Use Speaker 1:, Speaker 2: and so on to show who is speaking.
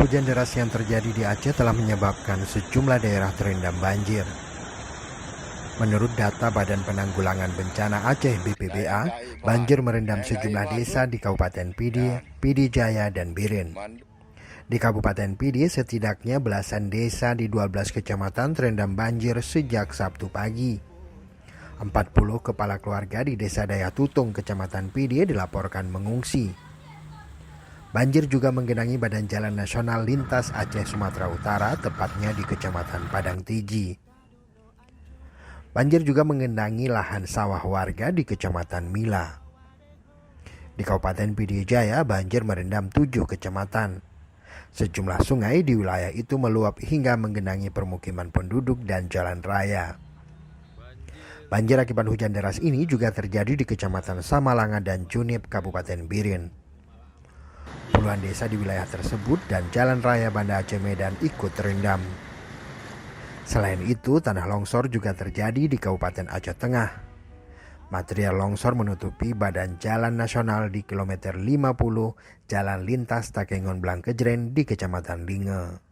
Speaker 1: hujan deras yang terjadi di Aceh telah menyebabkan sejumlah daerah terendam banjir. Menurut data Badan Penanggulangan Bencana Aceh (BPBA), banjir merendam sejumlah desa di Kabupaten Pidi Jaya, dan Biren. Di Kabupaten Pidi, setidaknya belasan desa di 12 kecamatan terendam banjir sejak Sabtu pagi. 40 kepala keluarga di Desa Daya Tutung, Kecamatan Pidi dilaporkan mengungsi. Banjir juga menggenangi Badan Jalan Nasional Lintas Aceh Sumatera Utara, tepatnya di Kecamatan Padang Tiji. Banjir juga menggenangi lahan sawah warga di Kecamatan Mila. Di Kabupaten Pidi Jaya, banjir merendam 7 kecamatan. Sejumlah sungai di wilayah itu meluap hingga menggenangi permukiman penduduk dan jalan raya. Banjir akibat hujan deras ini juga terjadi di Kecamatan Samalanga dan Junip, Kabupaten Biren. Puluhan desa di wilayah tersebut dan jalan raya Banda Aceh Medan ikut terendam. Selain itu, tanah longsor juga terjadi di Kabupaten Aceh Tengah. Material longsor menutupi badan jalan nasional di kilometer 50 Jalan Lintas Takengon Blangkejren di Kecamatan Linge.